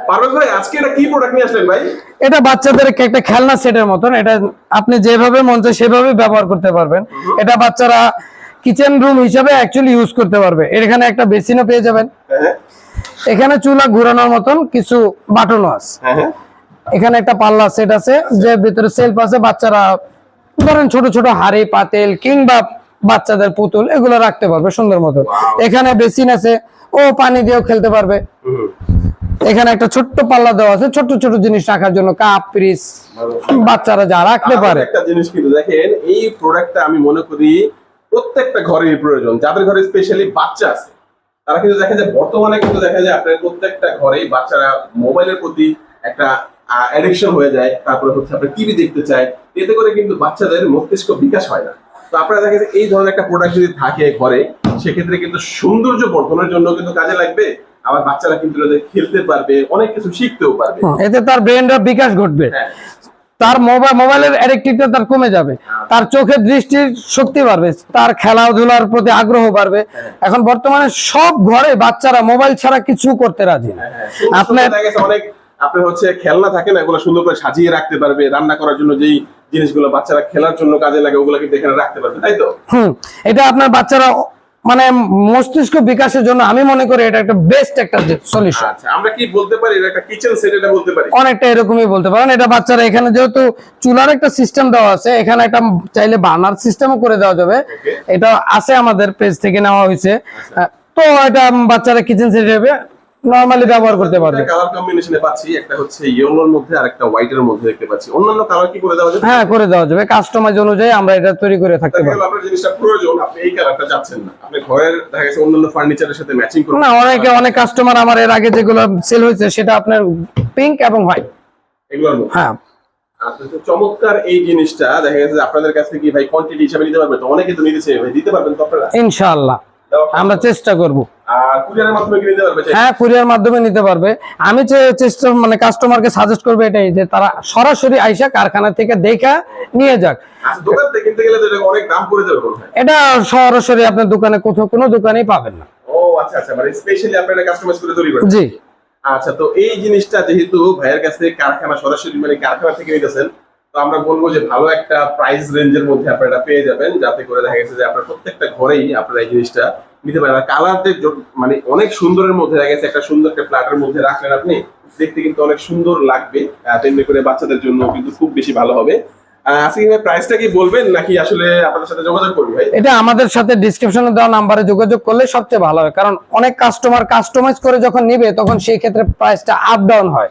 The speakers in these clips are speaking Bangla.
পারভেজ ভাই আজকে এটা কি প্রোডাক্ট নিয়ে আসলেন ভাই? এটা বাচ্চাদের একটা খেলনা সেটের মতন, এটা আপনি যেভাবে মন চায় সেভাবে ব্যবহার করতে পারবেন। এটা বাচ্চারা কিচেন রুম হিসেবে অ্যাকচুয়ালি ইউজ করতে পারবে। এখানে একটা বেসিনও পেয়ে যাবেন, এখানে চুলা ঘোরানোর মতন কিছু বাটনও আছে, এখানে একটা পাল্লা সেট আছে যে ভিতরে সেলফ আছে, বাচ্চারা ধরেন ছোট ছোট হাড়ি পাতিল কিংবা বাচ্চাদের পুতুল এগুলো রাখতে পারবে সুন্দর মতো। এখানে বেসিন আছে, ও পানি দিয়েও খেলতে পারবে। এখানে একটা ছোট্ট পাল্লা দেওয়া আছে ছোট ছোট জিনিস রাখার জন্য, কাপ পিরিচ বাচ্চারা যা রাখতে পারে। একটা জিনিস কিন্তু দেখেন, এই প্রোডাক্টটা আমি মনে করি প্রত্যেকটা ঘরের প্রয়োজন। যাদের ঘরে স্পেশালি বাচ্চা আছে তারা কিন্তু দেখা যায় বর্তমানে কিন্তু দেখা যায় আপনার প্রত্যেকটা ঘরেই বাচ্চারা মোবাইলের প্রতি একটা অ্যাডিকশন হয়ে যায়, তারপরে হচ্ছে আপনার টিভি দেখতে চায়, এতে করে কিন্তু বাচ্চাদের মস্তিষ্ক বিকাশ হয় না। তো আপনারা দেখা যায় এই ধরনের একটা প্রোডাক্ট যদি থাকে ঘরে, সেক্ষেত্রে কিন্তু সৌন্দর্য বর্ধনের জন্য কিন্তু কাজে লাগবে, আবার বাচ্চারা কিন্তু খেলতে পারবে, অনেক কিছু শিখতেও পারবে, এতে তার ব্রেনের বিকাশ ঘটবে, তার মোবাইলের অ্যাডিক্টিভটা তার কমে যাবে, তার চোখের দৃষ্টির শক্তি বাড়বে, তার খেলাধুলার প্রতি আগ্রহ বাড়বে। এখন বর্তমানে সব ঘরে বাচ্চারা মোবাইল ছাড়া কিছু করতে রাজি না। আপনার অনেক আপনার হচ্ছে খেলনা থাকে না, এগুলো সুন্দর করে সাজিয়ে রাখতে পারবে, রান্না করার জন্য যেই জিনিসগুলো বাচ্চারা খেলার জন্য কাজে লাগে ওগুলো কিন্তু এখানে রাখতে পারবে, তাই তো? এটা আপনার বাচ্চারা মানে মস্তিষ্ক বিকাশের জন্য আমি মনে করি এটা একটা বেস্ট একটা সলিউশন। আচ্ছা, আমরা কি বলতে পারি এটা একটা কিচেন সেট, এটা বলতে পারি? অনেকটা এরকমই বলতে পারেন। এটা বাচ্চারা এখানে যেহেতু চুলার একটা সিস্টেম দেওয়া আছে, এখানে একটা চাইলে বার্নার সিস্টেমও করে দেওয়া যাবে, এটা আছে আমাদের পেজ থেকে নেওয়া হয়েছে। তো এটা বাচ্চারা কিচেন সেট হিসেবে নরমালি ব্যবহার করতে পারবে। কালার কম্বিনেশনে পাচ্ছি, একটা হচ্ছে ইয়েলোর মধ্যে আর একটা হোয়াইটের মধ্যে দেখতে পাচ্ছি। অন্যান্য কালার কি করে দেওয়া যাবে? হ্যাঁ, করে দেওয়া যাবে, কাস্টমাইজ অনুযায়ী আমরা এটা তৈরি করে থাকতে পারবো। আপনার জিনিসটা প্রয়োজন, আপনি এই কালারটা চাচ্ছেন না, আপনি ঘরের দেখা গেছে অন্যান্য ফার্নিচারের সাথে ম্যাচিং করতে না, অনেক কাস্টমার আমার এর আগে যেগুলো সেল হয়েছে সেটা আপনার পিঙ্ক এবং হোয়াইট এগুলোর মধ্যে। হ্যাঁ, তো চমৎকার এই জিনিসটা দেখা গেছে আপনাদের কাছ থেকে কি ভাই কোয়ান্টিটি হিসাবে নিতে পারবে? তো অনেকে তো নিতেছে ভাই, দিতে পারবেন তো আপনারা? ইনশাআল্লাহ আমরা চেষ্টা করব। আর কুরিয়ারের মাধ্যমে কি নিতে পারবে? হ্যাঁ, কুরিয়ার মাধ্যমে নিতে পারবে। আমি চেষ্টা মানে কাস্টমারকে সাজেস্ট করব এটাই যে তারা সরাসরি আইসা কারখানা থেকে দেখা নিয়ে যাক। আচ্ছা, দোকান থেকে কিনতে গেলে তো এটা অনেক দাম পড়ে যাবে মনে হয়। এটা সরাসরি আপনার দোকানে কোথাও কোনো দোকানেই পাবেন না। ও আচ্ছা আচ্ছা, মানে স্পেশালি আপনারা কাস্টমাইজ করে তৈরি করেন? জি। আচ্ছা, তো এই জিনিসটা যেহেতু ভাইয়ের কাছ থেকে কারখানা সরাসরি মানে কারখানা থেকে নিতেছেন, তো আমরা বলবো যে ভালো একটা প্রাইস রেঞ্জের মধ্যে আপনারা এটা পেয়ে যাবেন, যাতে করে দেখা গেছে যে আপনার প্রত্যেকটা ঘরেই আপনারা এই জিনিসটা নিতে পারেন। আর কালারটা মানে অনেক সুন্দরের মধ্যে দেখা গেছে, একটা সুন্দর একটা প্ল্যাটের মধ্যে রাখলেন আপনি, দেখতে কিন্তু অনেক সুন্দর লাগবে, তেমনি করে বাচ্চাদের জন্য কিন্তু খুব বেশি ভালো হবে। আজকে প্রাইসটা কি বলবেন নাকি আসলে আপনাদের সাথে যোগাযোগ করবে ভাই? এটা আমাদের সাথে ডেসক্রিপশনে দেওয়া নাম্বারে যোগাযোগ করলে সবচেয়ে ভালো হয়, কারণ অনেক কাস্টমার কাস্টমাইজ করে যখন নেবে তখন সেই ক্ষেত্রে প্রাইসটা আপ ডাউন হয়,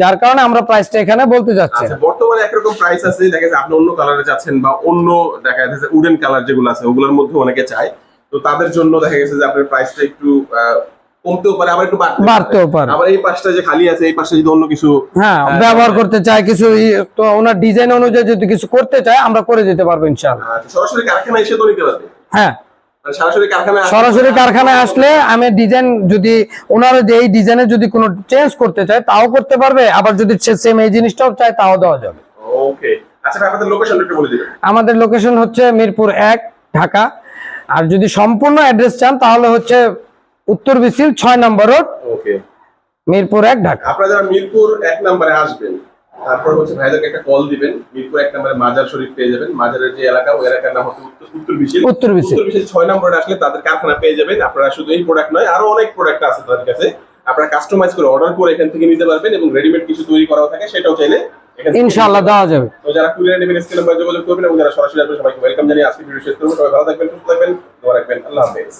যার কারণে আমরা প্রাইসটা এখানে বলতে যাচ্ছি। আচ্ছা, বর্তমানে একরকম প্রাইস আছে, দেখা যাচ্ছে আপনি অন্য কালারে যাচ্ছেন বা অন্য দেখা যাচ্ছে উডেন কালার যেগুলো আছে ওগুলোর মধ্যে অনেকে চায়, তো তাদের জন্য দেখা গেছে যে আপনার প্রাইসটা একটু কমতেও পারে, আবার একটু বাড়তেও পারে। আবার এই পাশটা যে খালি আছে, এই পাশটা যদি অন্য কিছু ব্যবহার করতে চায়, কিছু তো ওনার ডিজাইন অনুযায়ী যদি কিছু করতে চায় আমরা করে দিতে পারবো ইনশাআল্লাহ। সরাসরি কারখানায় এসে তো নিতে পারবে? হ্যাঁ, সরাসরি কারখানায় আসলে আমি ডিজাইন যদি ওনারা যে এই ডিজাইনে যদি কোনো চেঞ্জ করতে চায় তাও করতে পারবে, আবার যদি সেম এই জিনিসটাও চায় তাও দেওয়া যাবে। ওকে, আচ্ছা আপনাদের লোকেশনটা একটু বলে দিবেন। আমাদের লোকেশন হচ্ছে মিরপুর 1 ঢাকা, আর যদি সম্পূর্ণ অ্যাড্রেস চান তাহলে হচ্ছে উত্তর বিসিল 6 নম্বর রোড, ওকে, মিরপুর 1 ঢাকা। আপনারা যারা মিরপুর 1 নম্বরে আসবেন, তারপর হচ্ছে ভাইদেরকে একটা কল দিবেন, মিরপুর 1 নম্বরে মাজার শরীফ পেয়ে যাবেন। মাজারের যে এলাকা, ওই এলাকার নাম হচ্ছে উত্তর বিসিল 6 নম্বরে আসলে তাদের কারখানা পেয়ে যাবেন। আপনারা শুধু এই প্রোডাক্ট নয়, আরো অনেক প্রোডাক্ট আছে তাদের কাছে, আপনারা কাস্টমাইজ করে অর্ডার করে এখান থেকে নিতে পারবেন, এবং রেডিমেড কিছু তৈরি করাও থাকে, সেটাও চাইলে ইনশাআল্লাহ দেওয়া যাবে। তো যারা কুরিয়ার নেবেন স্ক্রিন নাম্বার যোগাযোগ করবেন, এবং যারা সরাসরি আসবেন সবাইকে ওয়েলকাম জানিয়ে আজকে ভিডিও শেষ করব। সবাই ভালো থাকবেন, সুস্থ থাকবেন, দোয়া রাখবেন। আল্লাহ হাফেজ।